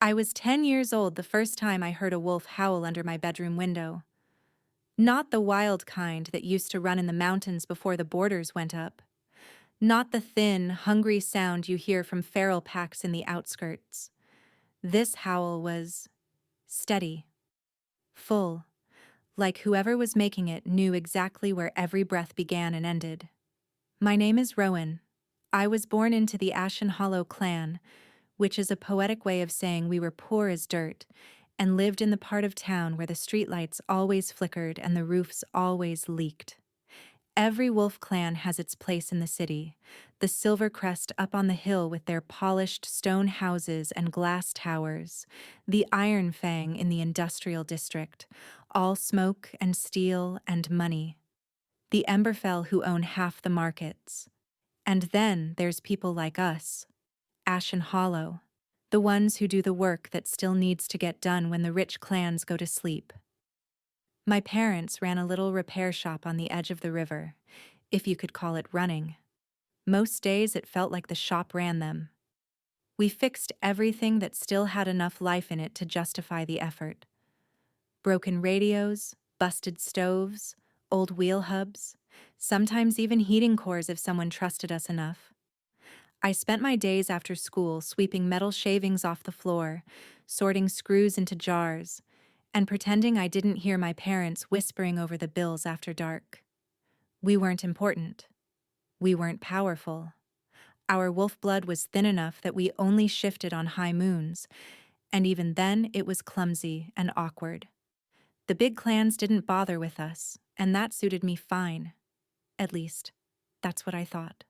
I was 10 years old the first time I heard a wolf howl under my bedroom window. Not the wild kind that used to run in the mountains before the borders went up. Not the thin, hungry sound you hear from feral packs in the outskirts. This howl was steady, full, like whoever was making it knew exactly where every breath began and ended. My name is Rowan. I was born into the Ashen Hollow clan, which is a poetic way of saying we were poor as dirt, and lived in the part of town where the streetlights always flickered and the roofs always leaked. Every wolf clan has its place in the city, the Silver Crest up on the hill with their polished stone houses and glass towers, the Iron Fang in the industrial district, all smoke and steel and money, the Emberfell who own half the markets. And then there's people like us, Ashen Hollow, the ones who do the work that still needs to get done when the rich clans go to sleep. My parents ran a little repair shop on the edge of the river, if you could call it running. Most days it felt like the shop ran them. We fixed everything that still had enough life in it to justify the effort. Broken radios, busted stoves, old wheel hubs, sometimes even heating cores if someone trusted us enough. I spent my days after school sweeping metal shavings off the floor, sorting screws into jars, and pretending I didn't hear my parents whispering over the bills after dark. We weren't important. We weren't powerful. Our wolf blood was thin enough that we only shifted on high moons, and even then it was clumsy and awkward. The big clans didn't bother with us, and that suited me fine. At least, that's what I thought.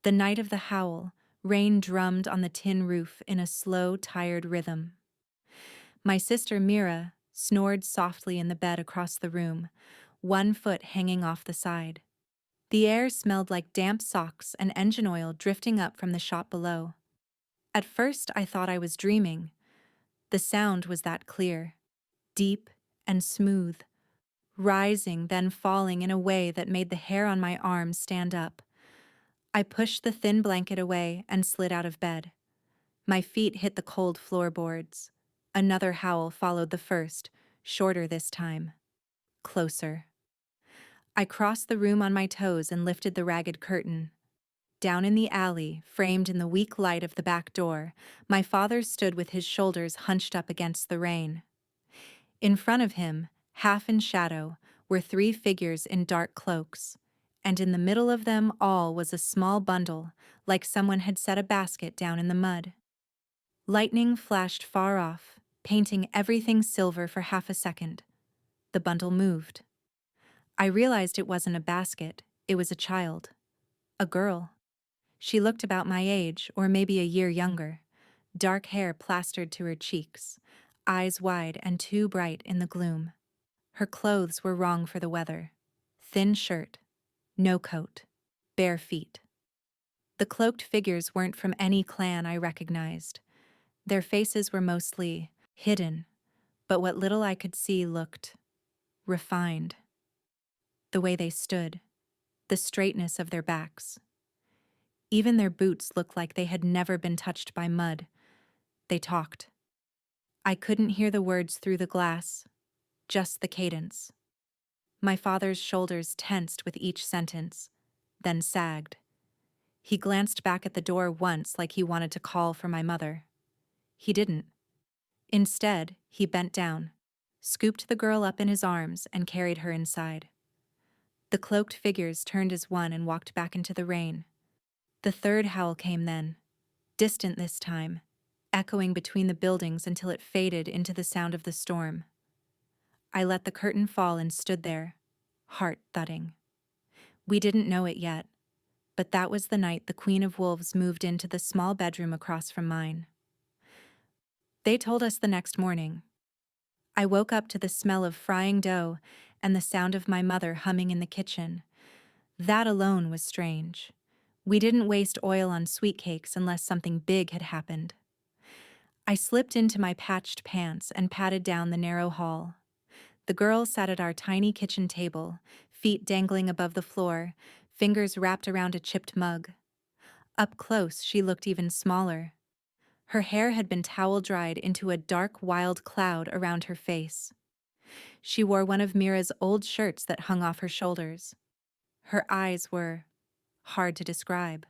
The night of the howl, rain drummed on the tin roof in a slow, tired rhythm. My sister Mira snored softly in the bed across the room, one foot hanging off the side. The air smelled like damp socks and engine oil drifting up from the shop below. At first I thought I was dreaming. The sound was that clear, deep and smooth, rising then falling in a way that made the hair on my arms stand up. I pushed the thin blanket away and slid out of bed. My feet hit the cold floorboards. Another howl followed the first, shorter this time. Closer. I crossed the room on my toes and lifted the ragged curtain. Down in the alley, framed in the weak light of the back door, my father stood with his shoulders hunched up against the rain. In front of him, half in shadow, were three figures in dark cloaks, and in the middle of them all was a small bundle, like someone had set a basket down in the mud. Lightning flashed far off, painting everything silver for half a second. The bundle moved. I realized it wasn't a basket, it was a child. A girl. She looked about my age, or maybe a year younger. Dark hair plastered to her cheeks, eyes wide and too bright in the gloom. Her clothes were wrong for the weather. Thin shirt, no coat, bare feet. The cloaked figures weren't from any clan I recognized. Their faces were mostly hidden, but what little I could see looked refined. The way they stood, the straightness of their backs. Even their boots looked like they had never been touched by mud. They talked. I couldn't hear the words through the glass, just the cadence. My father's shoulders tensed with each sentence, then sagged. He glanced back at the door once like he wanted to call for my mother. He didn't. Instead, he bent down, scooped the girl up in his arms, and carried her inside. The cloaked figures turned as one and walked back into the rain. The third howl came then, distant this time, echoing between the buildings until it faded into the sound of the storm. I let the curtain fall and stood there, heart thudding. We didn't know it yet, but that was the night the Queen of Wolves moved into the small bedroom across from mine. They told us the next morning. I woke up to the smell of frying dough and the sound of my mother humming in the kitchen. That alone was strange. We didn't waste oil on sweet cakes unless something big had happened. I slipped into my patched pants and padded down the narrow hall. The girl sat at our tiny kitchen table, feet dangling above the floor, fingers wrapped around a chipped mug. Up close, she looked even smaller. Her hair had been towel-dried into a dark, wild cloud around her face. She wore one of Mira's old shirts that hung off her shoulders. Her eyes were hard to describe.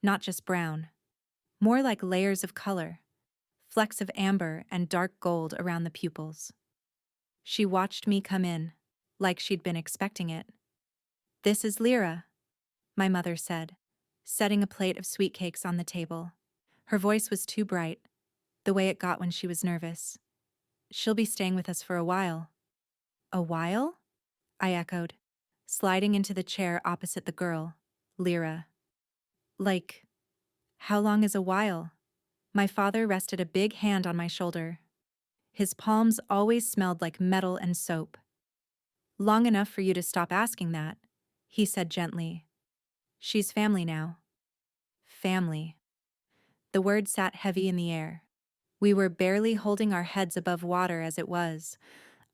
Not just brown. More like layers of color, flecks of amber and dark gold around the pupils. She watched me come in, like she'd been expecting it. "This is Lyra," my mother said, setting a plate of sweet cakes on the table. Her voice was too bright, the way it got when she was nervous. "She'll be staying with us for a while." "A while?" I echoed, sliding into the chair opposite the girl, Lyra. "Like, how long is a while?" My father rested a big hand on my shoulder. His palms always smelled like metal and soap. "Long enough for you to stop asking that," he said gently. "She's family now." Family. The word sat heavy in the air. We were barely holding our heads above water as it was.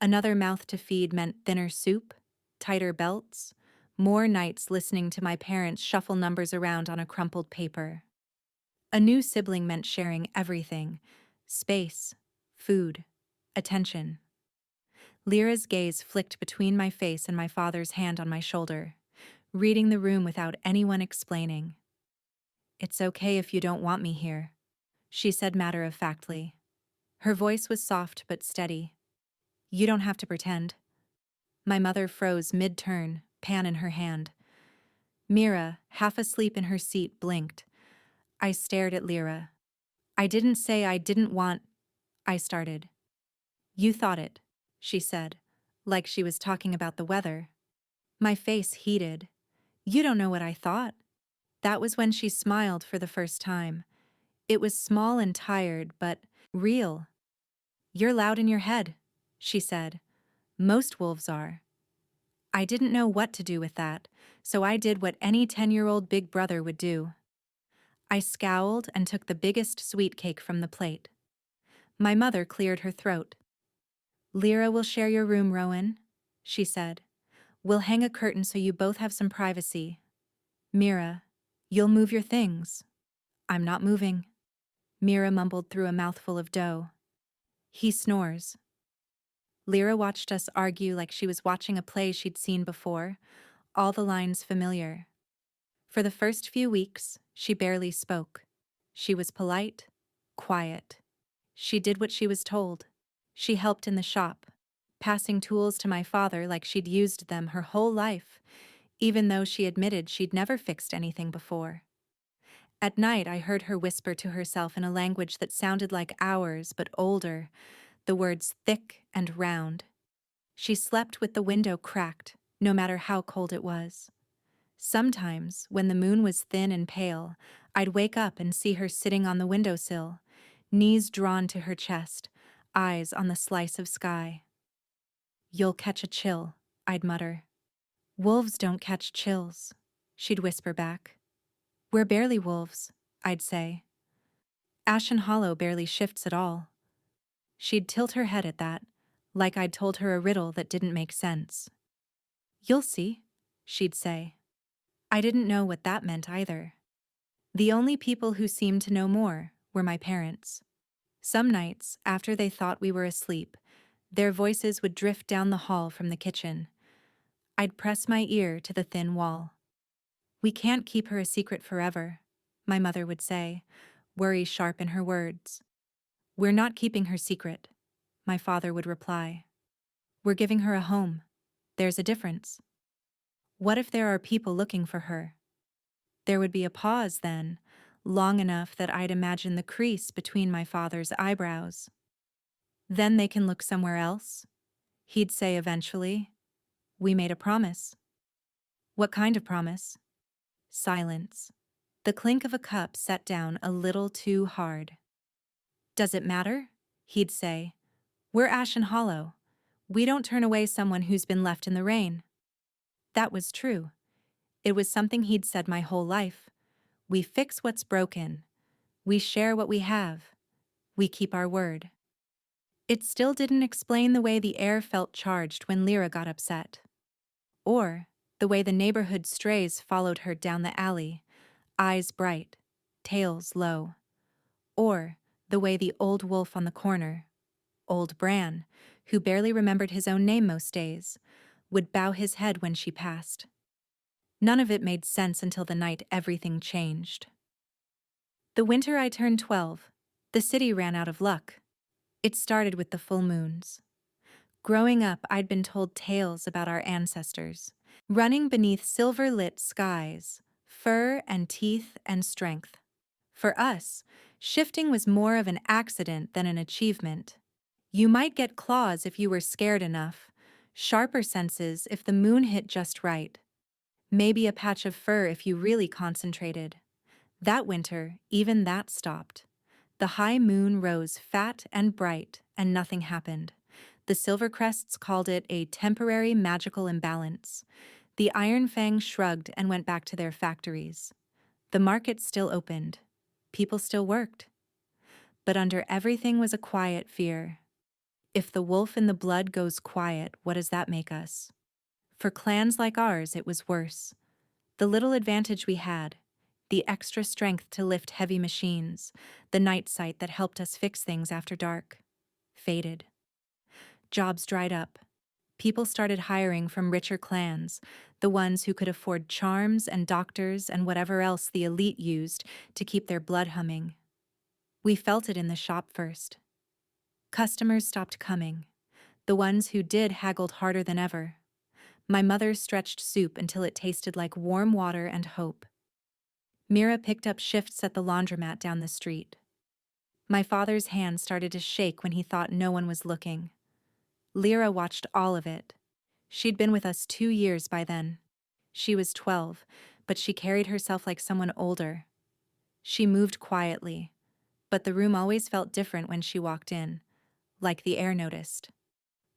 Another mouth to feed meant thinner soup, tighter belts, more nights listening to my parents shuffle numbers around on a crumpled paper. A new sibling meant sharing everything: space, food, attention. Lyra's gaze flicked between my face and my father's hand on my shoulder, reading the room without anyone explaining. "It's okay if you don't want me here," she said matter-of-factly. Her voice was soft but steady. "You don't have to pretend." My mother froze mid-turn, pan in her hand. Mira, half asleep in her seat, blinked. I stared at Lyra. "I didn't say I didn't want," I started. "You thought it," she said, like she was talking about the weather. My face heated. "You don't know what I thought." That was when she smiled for the first time. It was small and tired, but real. "You're loud in your head," she said. "Most wolves are." I didn't know what to do with that, so I did what any 10-year-old big brother would do. I scowled and took the biggest sweet cake from the plate. My mother cleared her throat. "Lyra will share your room, Rowan," she said. "We'll hang a curtain so you both have some privacy. Mira, you'll move your things." "I'm not moving," Mira mumbled through a mouthful of dough. "He snores." Lyra watched us argue like she was watching a play she'd seen before, all the lines familiar. For the first few weeks, she barely spoke. She was polite, quiet. She did what she was told. She helped in the shop, passing tools to my father like she'd used them her whole life, even though she admitted she'd never fixed anything before. At night, I heard her whisper to herself in a language that sounded like ours but older, the words thick and round. She slept with the window cracked, no matter how cold it was. Sometimes, when the moon was thin and pale, I'd wake up and see her sitting on the windowsill, knees drawn to her chest, eyes on the slice of sky. "You'll catch a chill," I'd mutter. "Wolves don't catch chills," she'd whisper back. "We're barely wolves," I'd say. "Ashen Hollow barely shifts at all." She'd tilt her head at that, like I'd told her a riddle that didn't make sense. "You'll see," she'd say. I didn't know what that meant either. The only people who seemed to know more were my parents. Some nights, after they thought we were asleep, their voices would drift down the hall from the kitchen. I'd press my ear to the thin wall. "We can't keep her a secret forever," my mother would say, worry sharp in her words. "We're not keeping her secret," my father would reply. "We're giving her a home. There's a difference." What if there are people looking for her? There would be a pause then, long enough that I'd imagine the crease between my father's eyebrows. "Then they can look somewhere else," he'd say eventually. "We made a promise." "What kind of promise?" Silence. The clink of a cup set down a little too hard. "Does it matter?" he'd say. "We're Ashen Hollow. We don't turn away someone who's been left in the rain." That was true. It was something he'd said my whole life. We fix what's broken. We share what we have. We keep our word. It still didn't explain the way the air felt charged when Lyra got upset. Or the way the neighborhood strays followed her down the alley, eyes bright, tails low. Or the way the old wolf on the corner, old Bran, who barely remembered his own name most days, would bow his head when she passed. None of it made sense until the night everything changed. The winter I turned 12, the city ran out of luck. It started with the full moons. Growing up, I'd been told tales about our ancestors, running beneath silver-lit skies, fur and teeth and strength. For us, shifting was more of an accident than an achievement. You might get claws if you were scared enough, sharper senses if the moon hit just right, maybe a patch of fur if you really concentrated. That winter, even that stopped. The high moon rose fat and bright, and nothing happened. The Silvercrests called it a temporary magical imbalance. The Iron Fangs shrugged and went back to their factories. The market still opened. People still worked. But under everything was a quiet fear. If the wolf in the blood goes quiet, what does that make us? For clans like ours, it was worse. The little advantage we had, the extra strength to lift heavy machines, the night sight that helped us fix things after dark, faded. Jobs dried up. People started hiring from richer clans, the ones who could afford charms and doctors and whatever else the elite used to keep their blood humming. We felt it in the shop first. Customers stopped coming. The ones who did haggled harder than ever. My mother stretched soup until it tasted like warm water and hope. Mira picked up shifts at the laundromat down the street. My father's hand started to shake when he thought no one was looking. Lyra watched all of it. She'd been with us 2 years by then. She was 12, but she carried herself like someone older. She moved quietly, but the room always felt different when she walked in, like the air noticed.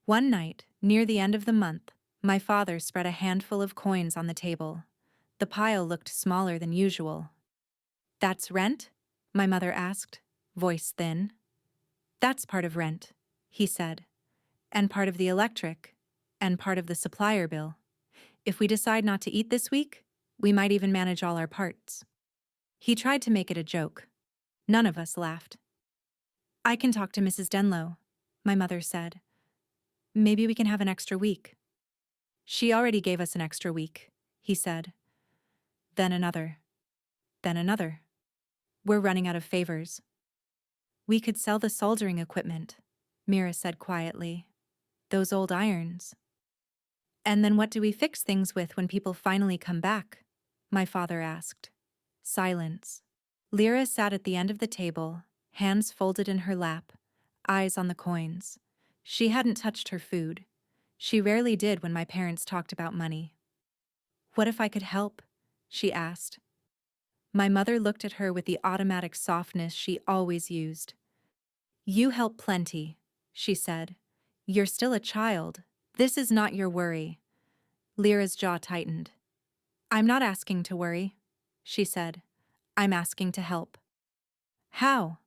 One night, near the end of the month, my father spread a handful of coins on the table. The pile looked smaller than usual. "That's rent?" my mother asked, voice thin. "That's part of rent," he said, "and part of the electric, and part of the supplier bill. If we decide not to eat this week, we might even manage all our parts." He tried to make it a joke. None of us laughed. "I can talk to Mrs. Denlow," my mother said. "Maybe we can have an extra week." "She already gave us an extra week," he said. Then another. Then another. "We're running out of favors." "We could sell the soldering equipment," Mira said quietly. "Those old irons." "And then what do we fix things with when people finally come back?" my father asked. Silence. Lyra sat at the end of the table, hands folded in her lap, eyes on the coins. She hadn't touched her food. She rarely did when my parents talked about money. "What if I could help?" she asked. My mother looked at her with the automatic softness she always used. "You help plenty," she said. "You're still a child. This is not your worry." Lyra's jaw tightened. "I'm not asking to worry," she said. "I'm asking to help." "How?"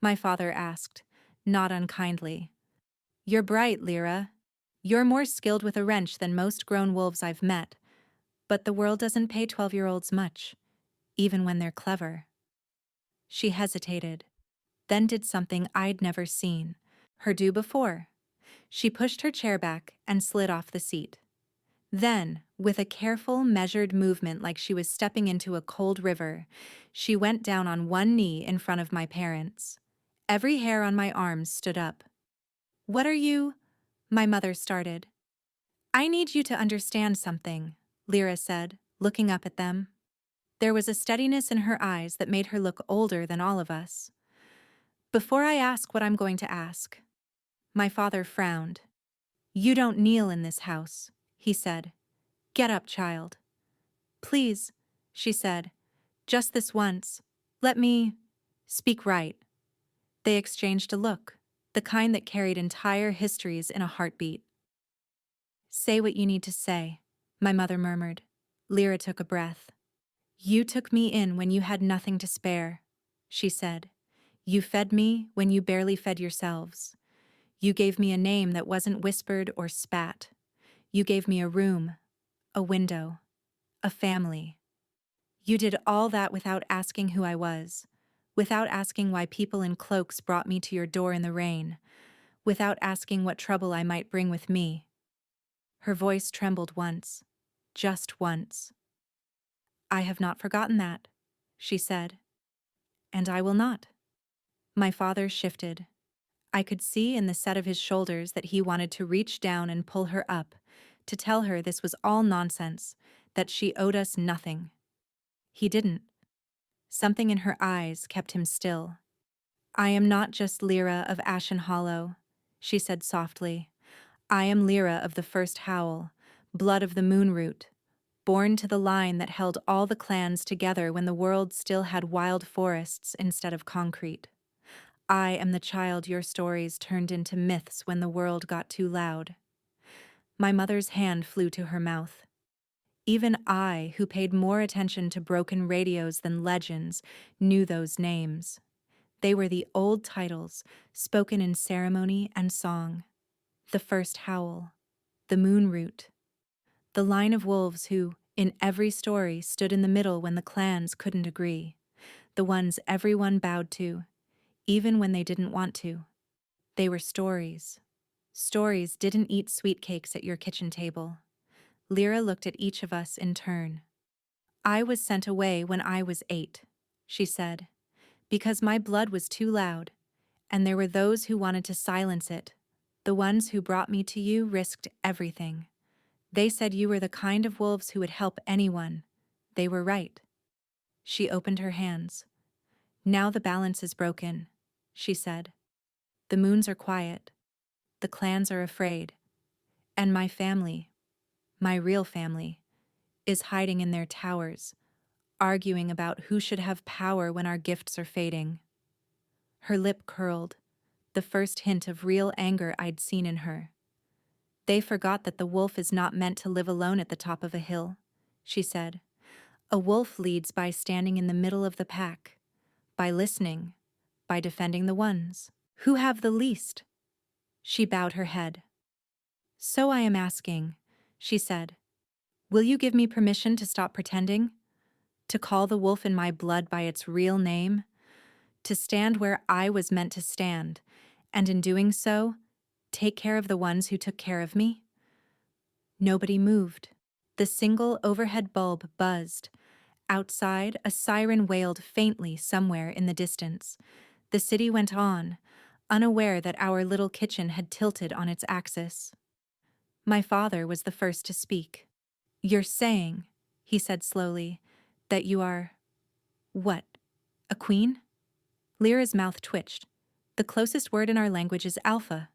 my father asked, not unkindly. "You're bright, Lyra. You're more skilled with a wrench than most grown wolves I've met, but the world doesn't pay 12-year-olds much, even when they're clever." She hesitated, then did something I'd never seen her do before. She pushed her chair back and slid off the seat. Then, with a careful, measured movement like she was stepping into a cold river, she went down on one knee in front of my parents. Every hair on my arms stood up. "What are you?" my mother started. "I need you to understand something," Lyra said, looking up at them. There was a steadiness in her eyes that made her look older than all of us. "Before I ask what I'm going to ask." My father frowned. "You don't kneel in this house," he said. "Get up, child." "Please," she said. "Just this once. Let me speak right." They exchanged a look, the kind that carried entire histories in a heartbeat. "Say what you need to say," my mother murmured. Lyra took a breath. "You took me in when you had nothing to spare," she said. "You fed me when you barely fed yourselves. You gave me a name that wasn't whispered or spat. You gave me a room, a window, a family. You did all that without asking who I was, without asking why people in cloaks brought me to your door in the rain, without asking what trouble I might bring with me. Her voice trembled once, just once. I have not forgotten that, she said, and I will not. My father shifted. I could see in the set of his shoulders that he wanted to reach down and pull her up, to tell her this was all nonsense, that she owed us nothing. He didn't. Something in her eyes kept him still. I am not just Lyra of Ashen Hollow, she said softly. I am Lyra of the First Howl, blood of the moonroot, born to the line that held all the clans together when the world still had wild forests instead of concrete. I am the child your stories turned into myths when the world got too loud. My mother's hand flew to her mouth. Even I, who paid more attention to broken radios than legends, knew those names. They were the old titles, spoken in ceremony and song. The First Howl, the Moonroot, the line of wolves who, in every story, stood in the middle when the clans couldn't agree, the ones everyone bowed to, even when they didn't want to. They were stories. Stories didn't eat sweet cakes at your kitchen table. Lyra looked at each of us in turn. I was sent away when I was 8, she said, because my blood was too loud, and there were those who wanted to silence it. The ones who brought me to you risked everything. They said you were the kind of wolves who would help anyone. They were right. She opened her hands. Now the balance is broken, she said. The moons are quiet. The clans are afraid. And my family, my real family, is hiding in their towers, arguing about who should have power when our gifts are fading. Her lip curled, the first hint of real anger I'd seen in her. They forgot that the wolf is not meant to live alone at the top of a hill, she said. A wolf leads by standing in the middle of the pack, by listening, by defending the ones who have the least. She bowed her head. So I am asking, she said, will you give me permission to stop pretending? To call the wolf in my blood by its real name? To stand where I was meant to stand, and in doing so, take care of the ones who took care of me? Nobody moved. The single overhead bulb buzzed. Outside, a siren wailed faintly somewhere in the distance. The city went on, unaware that our little kitchen had tilted on its axis. My father was the first to speak. You're saying, he said slowly, that you are… what? A queen? Lyra's mouth twitched. The closest word in our language is alpha,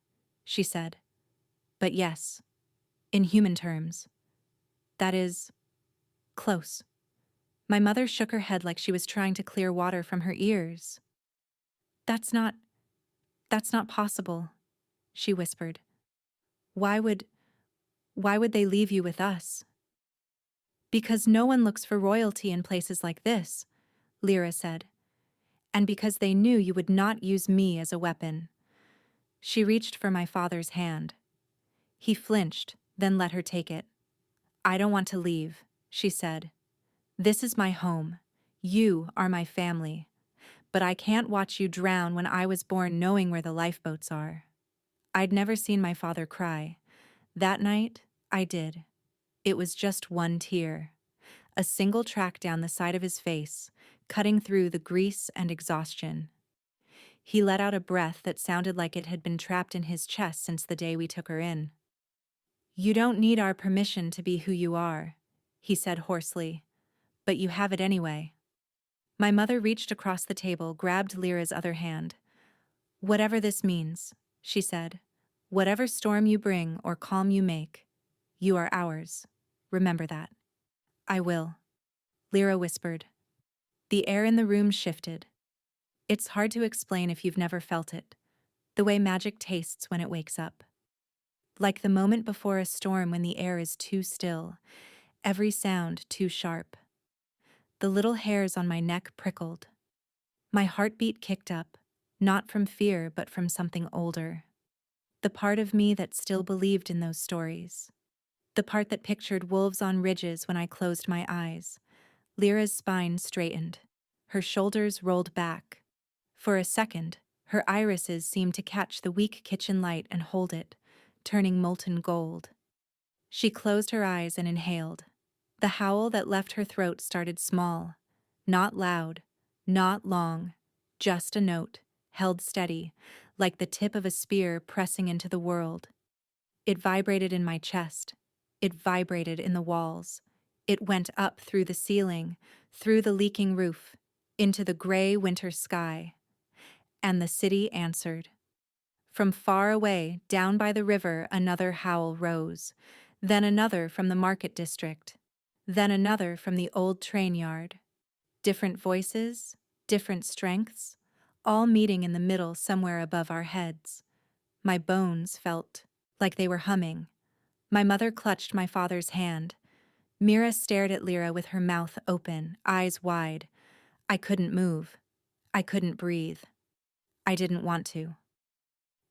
she said. But yes, in human terms. That is… close. My mother shook her head like she was trying to clear water from her ears. That's not possible, she whispered. Why would they leave you with us? Because no one looks for royalty in places like this, Lyra said. And because they knew you would not use me as a weapon. She reached for my father's hand. He flinched, then let her take it. I don't want to leave, she said. This is my home. You are my family. But I can't watch you drown when I was born knowing where the lifeboats are. I'd never seen my father cry. That night, I did. It was just one tear. A single track down the side of his face, cutting through the grease and exhaustion. He let out a breath that sounded like it had been trapped in his chest since the day we took her in. You don't need our permission to be who you are, he said hoarsely, but you have it anyway. My mother reached across the table, grabbed Lyra's other hand. Whatever this means, she said, whatever storm you bring or calm you make, you are ours. Remember that. I will, Lyra whispered. The air in the room shifted. It's hard to explain if you've never felt it, the way magic tastes when it wakes up. Like the moment before a storm when the air is too still, every sound too sharp. The little hairs on my neck prickled. My heartbeat kicked up, not from fear but from something older. The part of me that still believed in those stories. The part that pictured wolves on ridges when I closed my eyes. Lyra's spine straightened. Her shoulders rolled back. For a second, her irises seemed to catch the weak kitchen light and hold it, turning molten gold. She closed her eyes and inhaled. The howl that left her throat started small, not loud, not long, just a note, held steady, like the tip of a spear pressing into the world. It vibrated in my chest. It vibrated in the walls. It went up through the ceiling, through the leaking roof, into the gray winter sky. And the city answered. From far away, down by the river, another howl rose, then another from the market district, then another from the old train yard. Different voices, different strengths, all meeting in the middle somewhere above our heads. My bones felt like they were humming. My mother clutched my father's hand. Mira stared at Lyra with her mouth open, eyes wide. I couldn't move. I couldn't breathe. I didn't want to.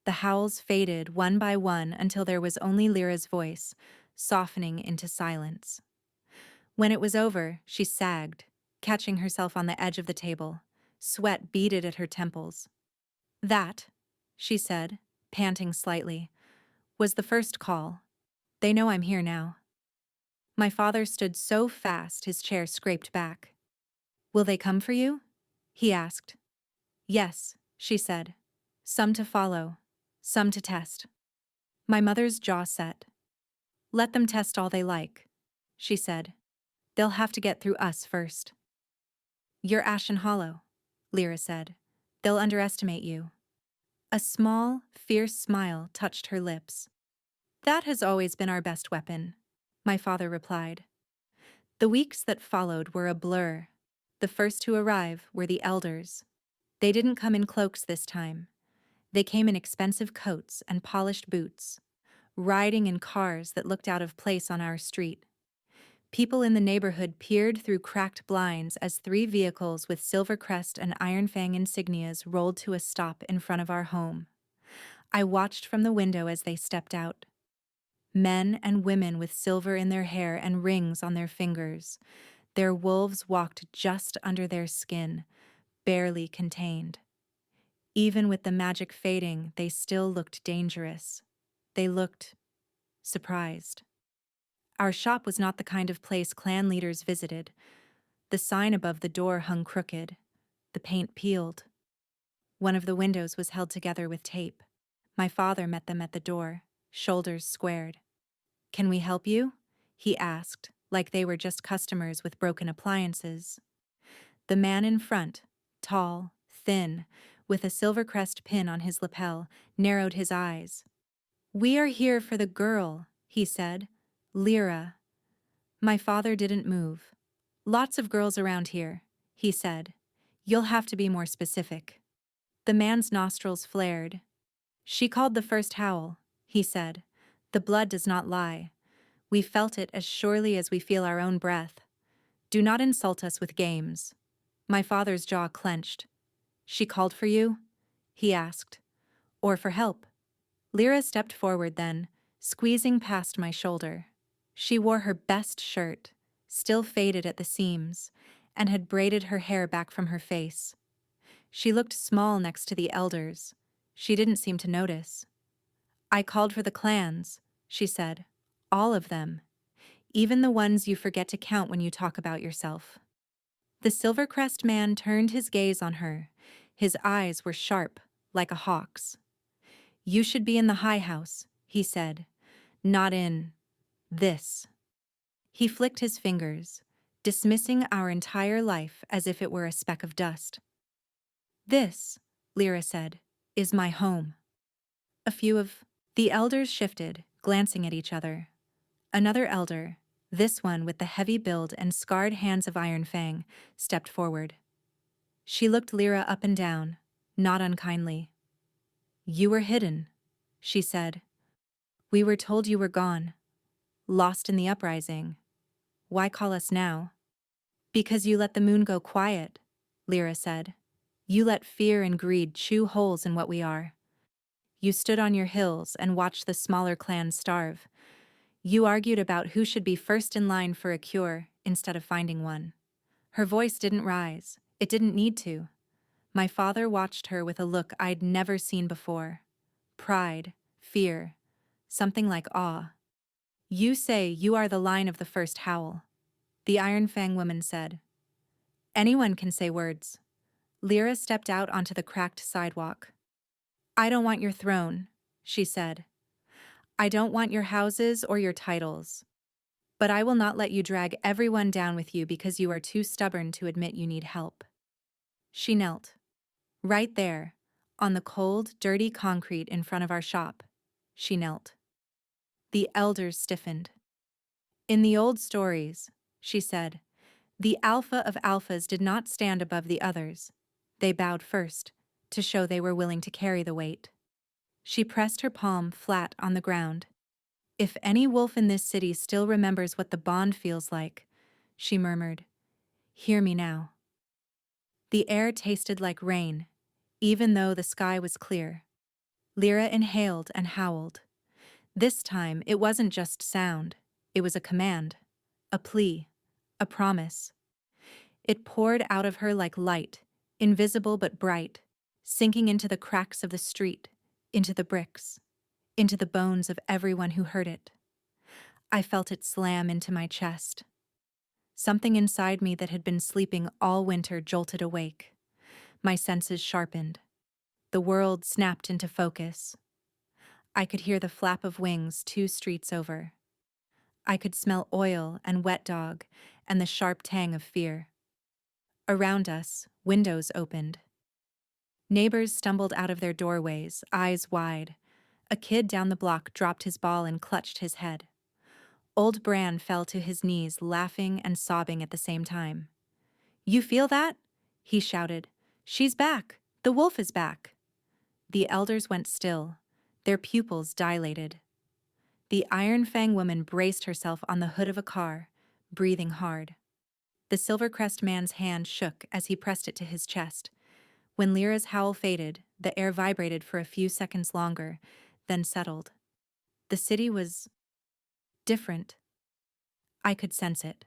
The howls faded one by one until there was only Lyra's voice, softening into silence. When it was over, she sagged, catching herself on the edge of the table. Sweat beaded at her temples. That, she said, panting slightly, was the first call. They know I'm here now. My father stood so fast his chair scraped back. Will they come for you? He asked. Yes, she said. Some to follow, some to test. My mother's jaw set. Let them test all they like, she said. They'll have to get through us first. You're ashen hollow, Lyra said. They'll underestimate you. A small, fierce smile touched her lips. That has always been our best weapon, my father replied. The weeks that followed were a blur. The first to arrive were the elders. They didn't come in cloaks this time. They came in expensive coats and polished boots, riding in cars that looked out of place on our street. People in the neighborhood peered through cracked blinds as 3 vehicles with Silver Crest and Iron Fang insignias rolled to a stop in front of our home. I watched from the window as they stepped out. Men and women with silver in their hair and rings on their fingers. Their wolves walked just under their skin, barely contained. Even with the magic fading, they still looked dangerous. They looked surprised. Our shop was not the kind of place clan leaders visited. The sign above the door hung crooked, the paint peeled. One of the windows was held together with tape. My father met them at the door, shoulders squared. Can we help you? He asked, like they were just customers with broken appliances. The man in front, tall, thin, with a Silver Crest pin on his lapel, narrowed his eyes. We are here for the girl, he said. Lyra. My father didn't move. Lots of girls around here, he said. You'll have to be more specific. The man's nostrils flared. She called the First Howl, he said. The blood does not lie. We felt it as surely as we feel our own breath. Do not insult us with games. My father's jaw clenched. She called for you? He asked. Or for help? Lyra stepped forward then, squeezing past my shoulder. She wore her best shirt, still faded at the seams, and had braided her hair back from her face. She looked small next to the elders. She didn't seem to notice. I called for the clans, she said. All of them. Even the ones you forget to count when you talk about yourself. The Silvercrest man turned his gaze on her. His eyes were sharp, like a hawk's. You should be in the high house, he said. Not in this. He flicked his fingers, dismissing our entire life as if it were a speck of dust. This, Lyra said, is my home. A few of the elders shifted, glancing at each other. Another elder, this one with the heavy build and scarred hands of Iron Fang, stepped forward. She looked Lyra up and down, not unkindly. You were hidden, she said. We were told you were gone, lost in the uprising. Why call us now? Because you let the moon go quiet, Lyra said. You let fear and greed chew holes in what we are. You stood on your hills and watched the smaller clans starve. You argued about who should be first in line for a cure instead of finding one. Her voice didn't rise. It didn't need to. My father watched her with a look I'd never seen before. Pride, fear, something like awe. "You say you are the line of the First Howl," the Iron Fang woman said. "Anyone can say words." Lyra stepped out onto the cracked sidewalk. "I don't want your throne," she said. "I don't want your houses or your titles. But I will not let you drag everyone down with you because you are too stubborn to admit you need help." She knelt. Right there, on the cold, dirty concrete in front of our shop, she knelt. The elders stiffened. "In the old stories," she said, "the alpha of alphas did not stand above the others. They bowed first, to show they were willing to carry the weight." She pressed her palm flat on the ground. "If any wolf in this city still remembers what the bond feels like," she murmured, "hear me now." The air tasted like rain, even though the sky was clear. Lyra inhaled and howled. This time, it wasn't just sound. It was a command, a plea, a promise. It poured out of her like light, invisible but bright, sinking into the cracks of the street, into the bricks, into the bones of everyone who heard it. I felt it slam into my chest. Something inside me that had been sleeping all winter jolted awake. My senses sharpened. The world snapped into focus. I could hear the flap of wings 2 streets over. I could smell oil and wet dog and the sharp tang of fear. Around us, windows opened. Neighbors stumbled out of their doorways, eyes wide. A kid down the block dropped his ball and clutched his head. Old Bran fell to his knees, laughing and sobbing at the same time. "You feel that?" he shouted. "She's back! The wolf is back!" The elders went still, their pupils dilated. The Iron Fang woman braced herself on the hood of a car, breathing hard. The Silvercrest man's hand shook as he pressed it to his chest. When Lyra's howl faded, the air vibrated for a few seconds longer, then settled. The city was different. I could sense it,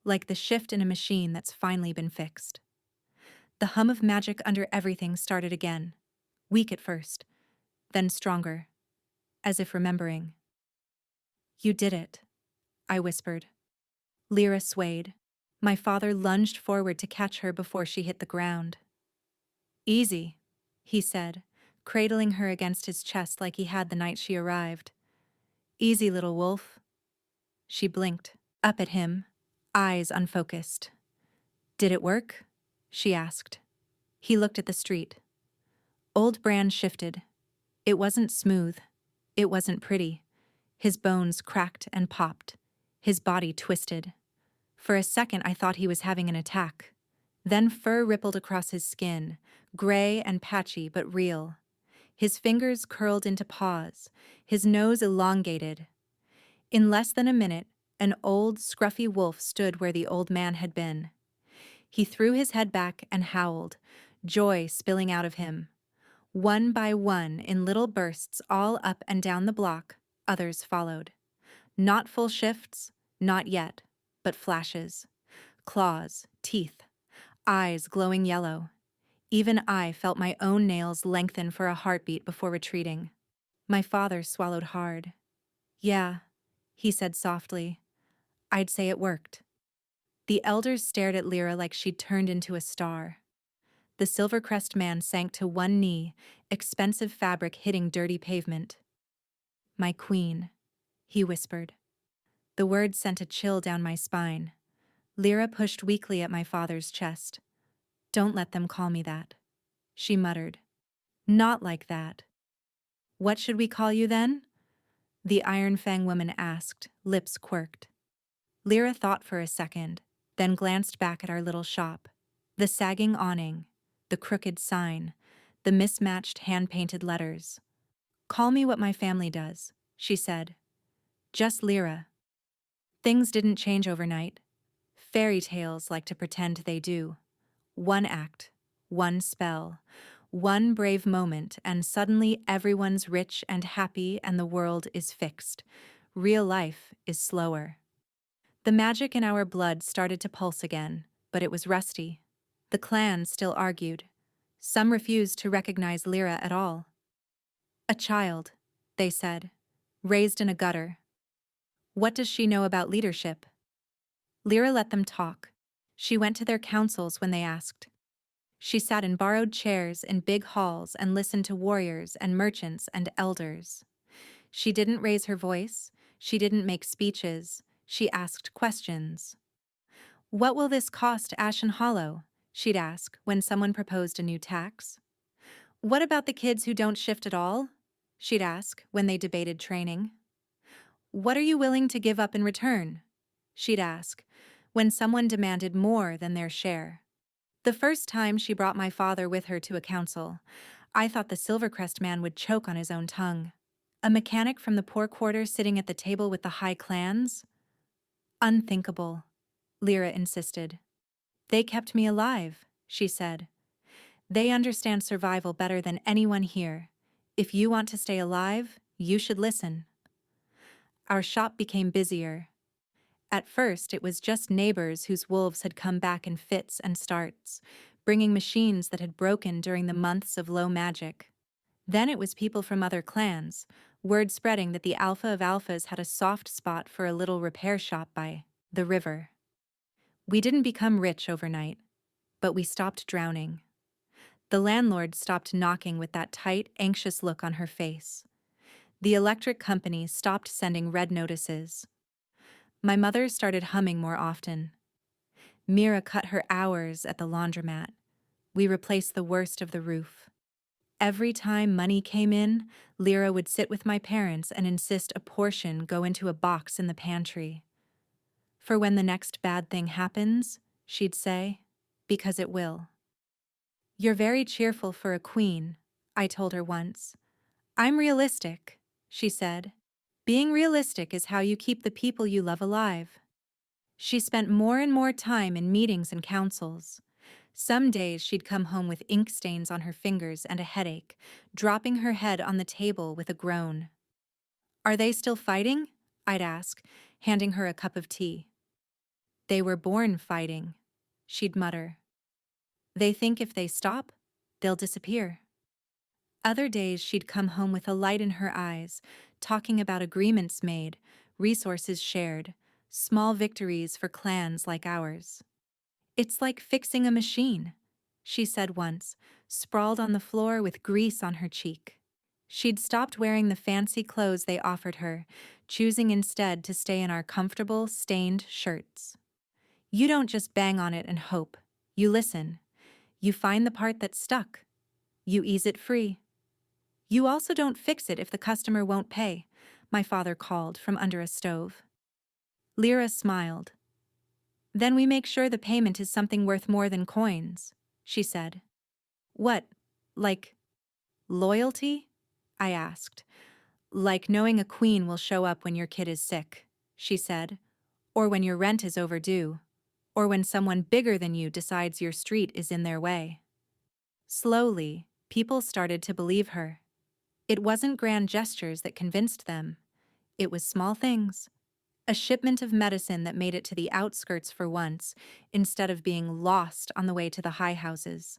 like the shift in a machine that's finally been fixed. The hum of magic under everything started again, weak at first, then stronger, as if remembering. "You did it," I whispered. Lyra swayed. My father lunged forward to catch her before she hit the ground. "Easy," he said, cradling her against his chest like he had the night she arrived. "Easy, little wolf." She blinked, up at him, eyes unfocused. "Did it work?" she asked. He looked at the street. Old Bran shifted. It wasn't smooth. It wasn't pretty. His bones cracked and popped. His body twisted. For a second I thought he was having an attack. Then fur rippled across his skin, gray and patchy but real. His fingers curled into paws, his nose elongated. In less than a minute, an old, scruffy wolf stood where the old man had been. He threw his head back and howled, joy spilling out of him. One by one, in little bursts all up and down the block, others followed. Not full shifts, not yet, but flashes. Claws, teeth, eyes glowing yellow. Even I felt my own nails lengthen for a heartbeat before retreating. My father swallowed hard. "Yeah," he said softly. "I'd say it worked." The elders stared at Lyra like she'd turned into a star. The Silvercrest man sank to one knee, expensive fabric hitting dirty pavement. "My queen," he whispered. The words sent a chill down my spine. Lyra pushed weakly at my father's chest. "Don't let them call me that," she muttered. "Not like that." "What should we call you then?" the Iron Fang woman asked, lips quirked. Lyra thought for a second, then glanced back at our little shop. The sagging awning, the crooked sign, the mismatched hand-painted letters. "Call me what my family does," she said. "Just Lyra." Things didn't change overnight. Fairy tales like to pretend they do. One act, one spell, one brave moment, and suddenly everyone's rich and happy and the world is fixed. Real life is slower. The magic in our blood started to pulse again, but it was rusty. The clans still argued. Some refused to recognize Lyra at all. A child, they said, raised in a gutter. What does she know about leadership? Lyra let them talk. She went to their councils when they asked. She sat in borrowed chairs in big halls and listened to warriors and merchants and elders. She didn't raise her voice, she didn't make speeches, she asked questions. What will this cost Ashen Hollow? She'd ask when someone proposed a new tax. What about the kids who don't shift at all? She'd ask when they debated training. What are you willing to give up in return? She'd ask when someone demanded more than their share. The first time she brought my father with her to a council, I thought the Silvercrest man would choke on his own tongue. A mechanic from the poor quarter sitting at the table with the high clans? Unthinkable, Lyra insisted. They kept me alive, she said. They understand survival better than anyone here. If you want to stay alive, you should listen. Our shop became busier. At first, it was just neighbors whose wolves had come back in fits and starts, bringing machines that had broken during the months of low magic. Then it was people from other clans, word spreading that the Alpha of Alphas had a soft spot for a little repair shop by the river. We didn't become rich overnight, but we stopped drowning. The landlord stopped knocking with that tight, anxious look on her face. The electric company stopped sending red notices. My mother started humming more often. Mira cut her hours at the laundromat. We replaced the worst of the roof. Every time money came in, Lyra would sit with my parents and insist a portion go into a box in the pantry. For when the next bad thing happens, she'd say, because it will. You're very cheerful for a queen, I told her once. I'm realistic, she said. Being realistic is how you keep the people you love alive. She spent more and more time in meetings and councils. Some days she'd come home with ink stains on her fingers and a headache, dropping her head on the table with a groan. Are they still fighting? I'd ask, handing her a cup of tea. They were born fighting, she'd mutter. They think if they stop, they'll disappear. Other days she'd come home with a light in her eyes, talking about agreements made, resources shared, small victories for clans like ours. It's like fixing a machine, she said once, sprawled on the floor with grease on her cheek. She'd stopped wearing the fancy clothes they offered her, choosing instead to stay in our comfortable, stained shirts. You don't just bang on it and hope. You listen. You find the part that's stuck. You ease it free. You also don't fix it if the customer won't pay, my father called from under a stove. Lyra smiled. Then we make sure the payment is something worth more than coins, she said. What, like loyalty? I asked. Like knowing a queen will show up when your kid is sick, she said, or when your rent is overdue, or when someone bigger than you decides your street is in their way. Slowly, people started to believe her. It wasn't grand gestures that convinced them. It was small things. A shipment of medicine that made it to the outskirts for once, instead of being lost on the way to the high houses.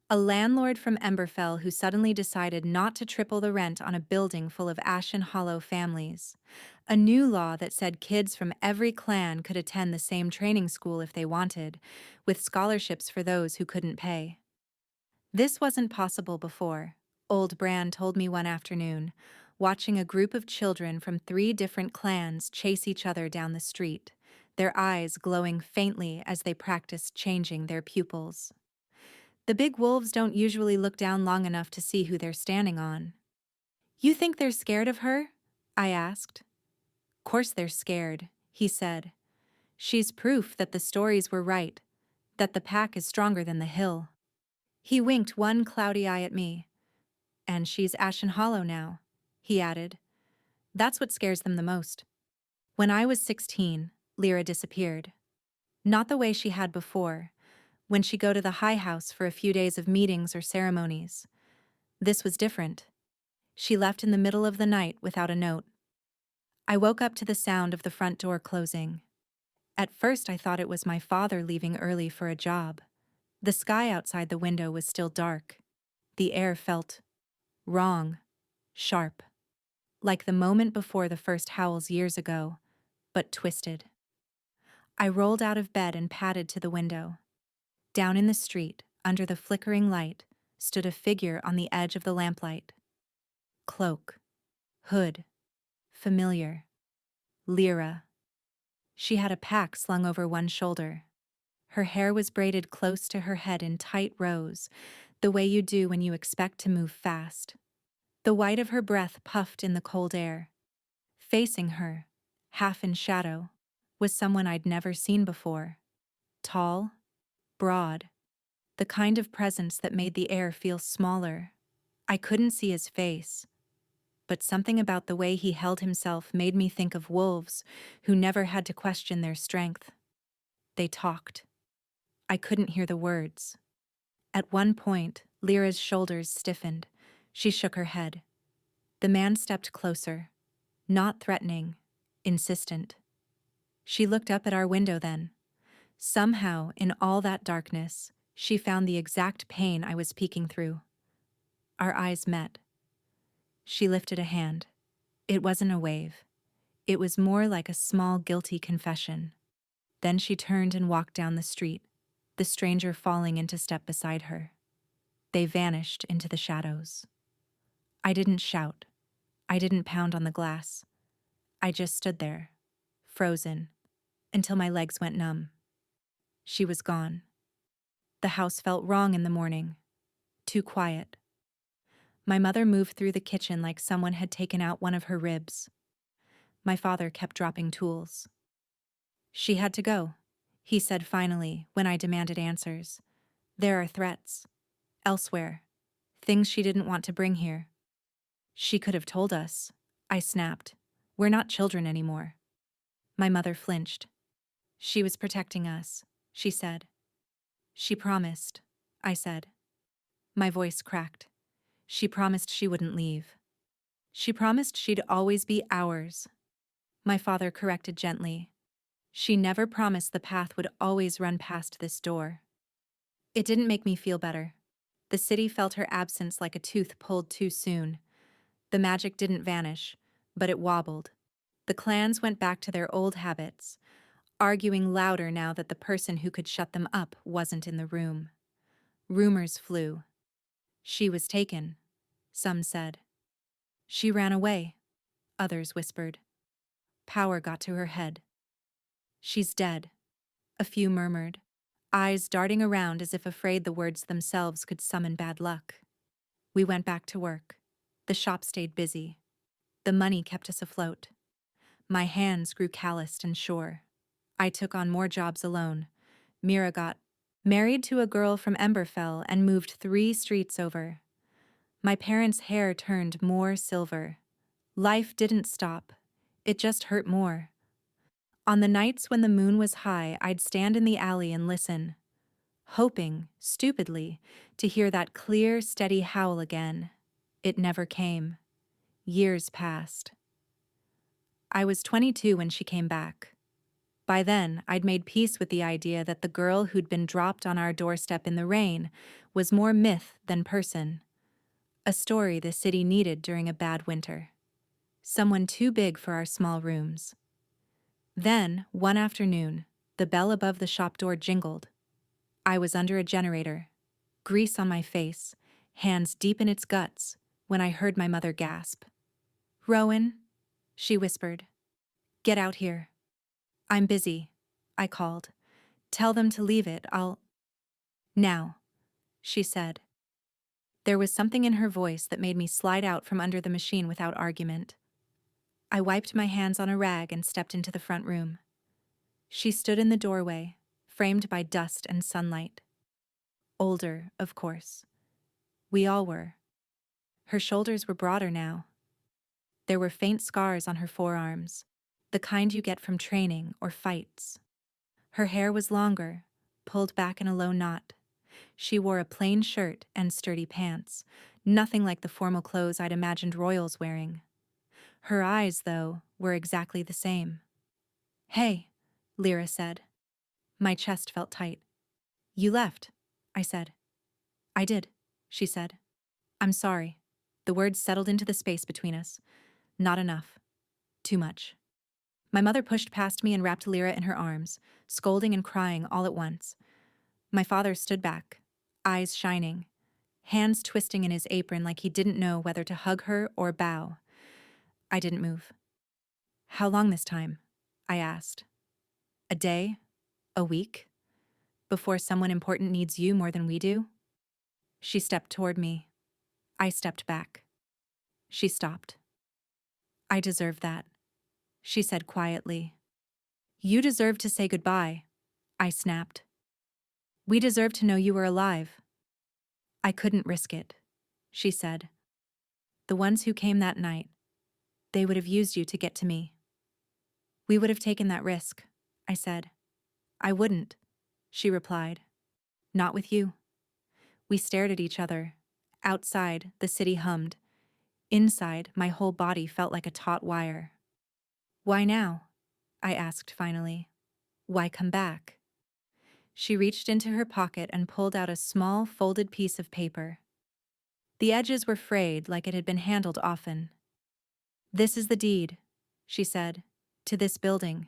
A landlord from Emberfell who suddenly decided not to triple the rent on a building full of Ashen Hollow families. A new law that said kids from every clan could attend the same training school if they wanted, with scholarships for those who couldn't pay. This wasn't possible before, old Bran told me one afternoon, watching a group of children from 3 different clans chase each other down the street, their eyes glowing faintly as they practiced changing their pupils. The big wolves don't usually look down long enough to see who they're standing on. You think they're scared of her? I asked. Course they're scared, he said. She's proof that the stories were right, that the pack is stronger than the hill. He winked one cloudy eye at me. And she's Ashen Hollow now, he added. That's what scares them the most. When I was 16, Lyra disappeared. Not the way she had before, when she'd go to the high house for a few days of meetings or ceremonies. This was different. She left in the middle of the night without a note. I woke up to the sound of the front door closing. At first I thought it was my father leaving early for a job. The sky outside the window was still dark. The air felt wrong, sharp, like the moment before the first howls years ago, but twisted. I rolled out of bed and padded to the window. Down in the street, under the flickering light, stood a figure on the edge of the lamplight. Cloak, hood, familiar. Lyra. She had a pack slung over one shoulder. Her hair was braided close to her head in tight rows, the way you do when you expect to move fast. The white of her breath puffed in the cold air. Facing her, half in shadow, was someone I'd never seen before. Tall, broad, the kind of presence that made the air feel smaller. I couldn't see his face, but something about the way he held himself made me think of wolves who never had to question their strength. They talked. I couldn't hear the words. At one point, Lyra's shoulders stiffened. She shook her head. The man stepped closer, not threatening, insistent. She looked up at our window then. Somehow, in all that darkness, she found the exact pain I was peeking through. Our eyes met. She lifted a hand. It wasn't a wave. It was more like a small, guilty confession. Then she turned and walked down the street, the stranger falling into step beside her. They vanished into the shadows. I didn't shout. I didn't pound on the glass. I just stood there, frozen, until my legs went numb. She was gone. The house felt wrong in the morning. Too quiet. My mother moved through the kitchen like someone had taken out one of her ribs. My father kept dropping tools. She had to go, he said finally when I demanded answers. There are threats. Elsewhere. Things she didn't want to bring here. She could have told us. I snapped. We're not children anymore. My mother flinched. She was protecting us, she said. She promised, I said. My voice cracked. She promised she wouldn't leave. She promised she'd always be ours. My father corrected gently. She never promised the path would always run past this door. It didn't make me feel better. The city felt her absence like a tooth pulled too soon. The magic didn't vanish, but it wobbled. The clans went back to their old habits, arguing louder now that the person who could shut them up wasn't in the room. Rumors flew. She was taken, some said. She ran away, others whispered. Power got to her head. She's dead, a few murmured, eyes darting around as if afraid the words themselves could summon bad luck. We went back to work. The shop stayed busy. The money kept us afloat. My hands grew calloused and sure. I took on more jobs alone. Mira got married to a girl from Emberfell and moved 3 streets over. My parents' hair turned more silver. Life didn't stop. It just hurt more. On the nights when the moon was high, I'd stand in the alley and listen, hoping, stupidly, to hear that clear, steady howl again. It never came. Years passed. I was 22 when she came back. By then, I'd made peace with the idea that the girl who'd been dropped on our doorstep in the rain was more myth than person. A story the city needed during a bad winter. Someone too big for our small rooms. Then, one afternoon, the bell above the shop door jingled. I was under a generator, grease on my face, hands deep in its guts, when I heard my mother gasp. "Rowan," she whispered. "Get out here." "I'm busy," I called. "Tell them to leave it, I'll—" "Now," she said. There was something in her voice that made me slide out from under the machine without argument. I wiped my hands on a rag and stepped into the front room. She stood in the doorway, framed by dust and sunlight. Older, of course. We all were. Her shoulders were broader now. There were faint scars on her forearms, the kind you get from training or fights. Her hair was longer, pulled back in a low knot. She wore a plain shirt and sturdy pants, nothing like the formal clothes I'd imagined royals wearing. Her eyes, though, were exactly the same. "Hey," Lyra said. My chest felt tight. "You left," I said. I did, she said. I'm sorry. The words settled into the space between us. Not enough. Too much. My mother pushed past me and wrapped Lyra in her arms, scolding and crying all at once. My father stood back, eyes shining, hands twisting in his apron like he didn't know whether to hug her or bow. I didn't move. How long this time? I asked. A day? A week? Before someone important needs you more than we do? She stepped toward me. I stepped back. She stopped. I deserve that, she said quietly. You deserve to say goodbye, I snapped. We deserve to know you were alive. I couldn't risk it, she said. The ones who came that night, they would have used you to get to me. We would have taken that risk, I said. I wouldn't, she replied. Not with you. We stared at each other. Outside, the city hummed. Inside, my whole body felt like a taut wire. Why now? I asked finally. Why come back? She reached into her pocket and pulled out a small, folded piece of paper. The edges were frayed like it had been handled often. This is the deed, she said, to this building,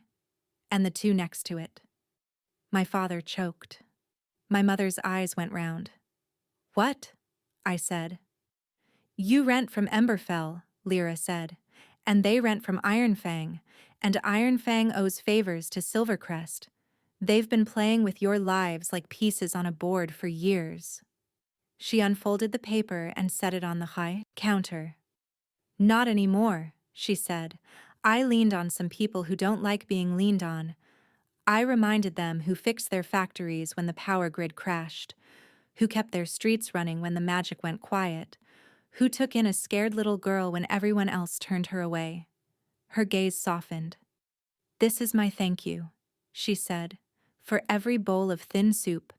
and the two next to it. My father choked. My mother's eyes went round. What? I said. You rent from Emberfell, Lyra said, and they rent from Ironfang, and Ironfang owes favors to Silvercrest. They've been playing with your lives like pieces on a board for years. She unfolded the paper and set it on the high counter. Not anymore, she said. I leaned on some people who don't like being leaned on. I reminded them who fixed their factories when the power grid crashed, who kept their streets running when the magic went quiet, who took in a scared little girl when everyone else turned her away. Her gaze softened. This is my thank you, she said, for every bowl of thin soup,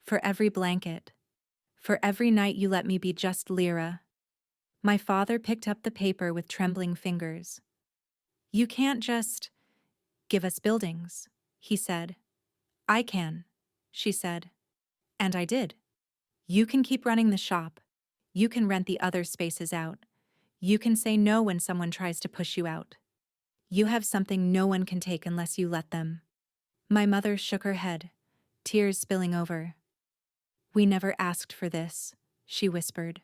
for every blanket, for every night you let me be just Lyra. My father picked up the paper with trembling fingers. You can't just give us buildings, he said. I can, she said. And I did. You can keep running the shop. You can rent the other spaces out. You can say no when someone tries to push you out. You have something no one can take unless you let them. My mother shook her head, tears spilling over. We never asked for this, she whispered.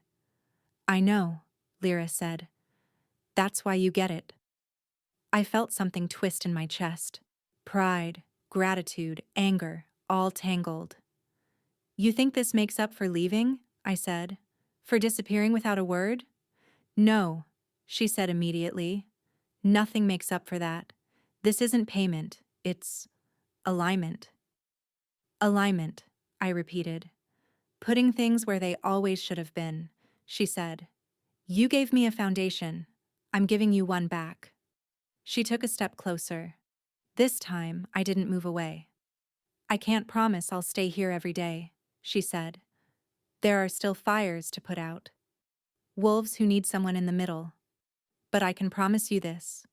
I know, Lyra said. That's why you get it. I felt something twist in my chest. Pride, gratitude, anger, all tangled. You think this makes up for leaving? I said. For disappearing without a word? No, she said immediately. Nothing makes up for that. This isn't payment, it's alignment. Alignment, I repeated. Putting things where they always should have been, she said. You gave me a foundation. I'm giving you one back. She took a step closer. This time, I didn't move away. I can't promise I'll stay here every day, she said. There are still fires to put out. Wolves who need someone in the middle. But I can promise you this.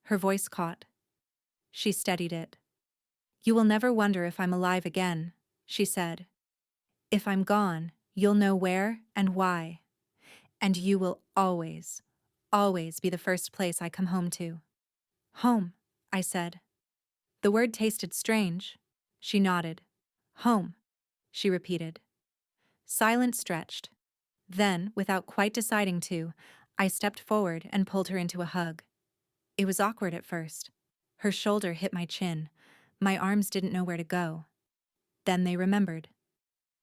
Her voice caught. She steadied it. You will never wonder if I'm alive again, she said. If I'm gone, you'll know where and why. And you will always, always be the first place I come home to. Home, I said. The word tasted strange. She nodded. Home, she repeated. Silence stretched. Then, without quite deciding to, I stepped forward and pulled her into a hug. It was awkward at first. Her shoulder hit my chin. My arms didn't know where to go. Then they remembered.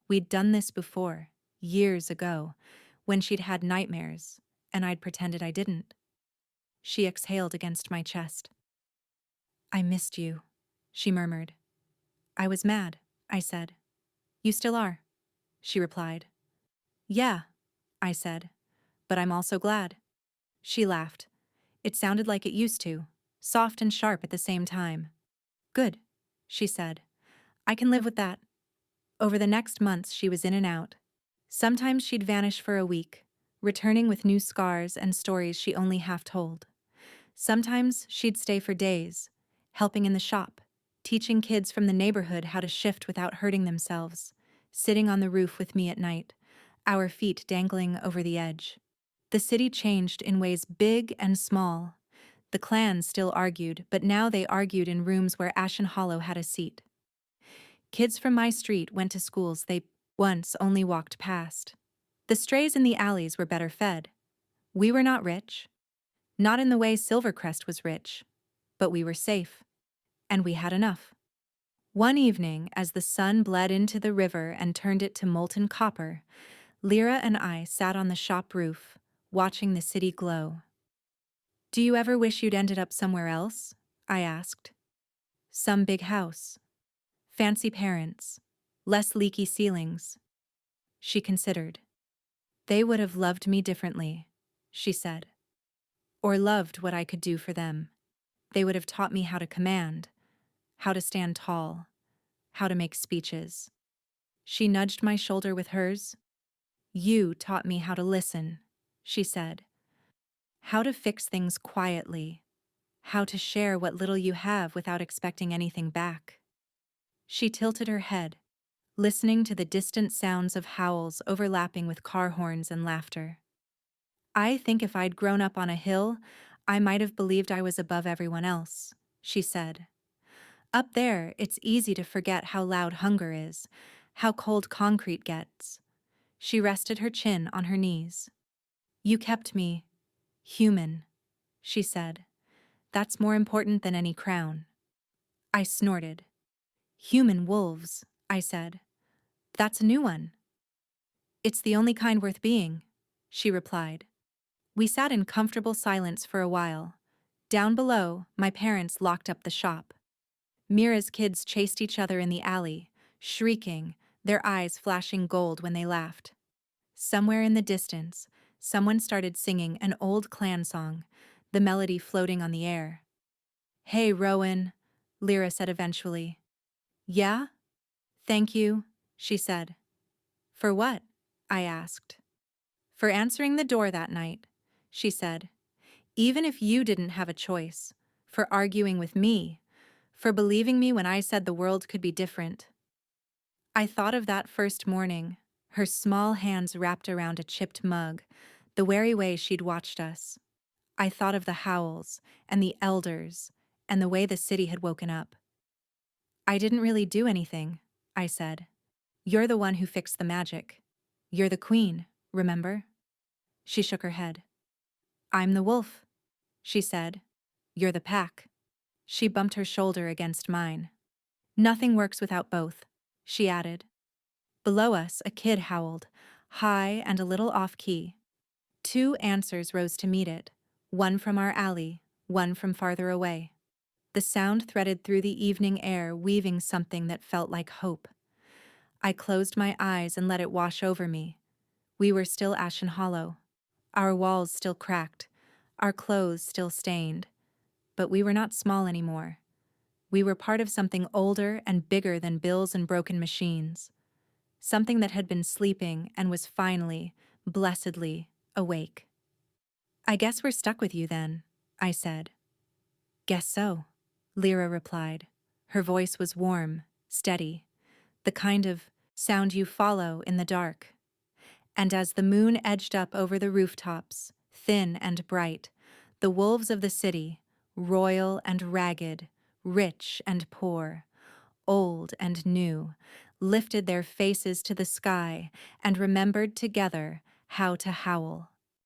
We'd done this before, years ago, when she'd had nightmares, and I'd pretended I didn't. She exhaled against my chest. I missed you, she murmured. I was mad, I said. You still are, she replied. Yeah, I said, but I'm also glad. She laughed. It sounded like it used to, soft and sharp at the same time. Good, she said. I can live with that. Over the next months, she was in and out. Sometimes she'd vanish for a week, returning with new scars and stories she only half told. Sometimes she'd stay for days, helping in the shop, teaching kids from the neighborhood how to shift without hurting themselves, sitting on the roof with me at night, our feet dangling over the edge. The city changed in ways big and small. The clans still argued, but now they argued in rooms where Ashen Hollow had a seat. Kids from my street went to schools they once only walked past. The strays in the alleys were better fed. We were not rich. Not in the way Silvercrest was rich. But we were safe. And we had enough. One evening, as the sun bled into the river and turned it to molten copper, Lyra and I sat on the shop roof, watching the city glow. "Do you ever wish you'd ended up somewhere else?" I asked. "Some big house. Fancy parents. Less leaky ceilings." She considered. "They would have loved me differently," she said. "Or loved what I could do for them. They would have taught me how to command, how to stand tall, how to make speeches." She nudged my shoulder with hers. "You taught me how to listen," she said. "How to fix things quietly, how to share what little you have without expecting anything back." She tilted her head, listening to the distant sounds of howls overlapping with car horns and laughter. "I think if I'd grown up on a hill, I might have believed I was above everyone else," she said. "Up there, it's easy to forget how loud hunger is, how cold concrete gets." She rested her chin on her knees. "You kept me human," she said. "That's more important than any crown." I snorted. "Human wolves," I said. "That's a new one." "It's the only kind worth being," she replied. We sat in comfortable silence for a while. Down below, my parents locked up the shop. Mira's kids chased each other in the alley, shrieking, their eyes flashing gold when they laughed. Somewhere in the distance, someone started singing an old clan song, the melody floating on the air. "Hey, Rowan," Lyra said eventually. "Yeah?" "Thank you," she said. "For what?" I asked. "For answering the door that night," she said. "Even if you didn't have a choice. For arguing with me. For believing me when I said the world could be different." I thought of that first morning, her small hands wrapped around a chipped mug, the wary way she'd watched us. I thought of the howls, and the elders, and the way the city had woken up. "I didn't really do anything," I said. "You're the one who fixed the magic. You're the queen, remember?" She shook her head. "I'm the wolf," she said. "You're the pack." She bumped her shoulder against mine. "Nothing works without both," she added. Below us, a kid howled, high and a little off-key. Two answers rose to meet it, one from our alley, one from farther away. The sound threaded through the evening air, weaving something that felt like hope. I closed my eyes and let it wash over me. We were still Ashen Hollow. Our walls still cracked, our clothes still stained. But we were not small anymore. We were part of something older and bigger than bills and broken machines. Something that had been sleeping and was finally, blessedly, awake. "I guess we're stuck with you then," I said. "Guess so," Lyra replied. Her voice was warm, steady, the kind of sound you follow in the dark. And as the moon edged up over the rooftops, thin and bright, the wolves of the city, royal and ragged, rich and poor, old and new, lifted their faces to the sky and remembered together how to howl.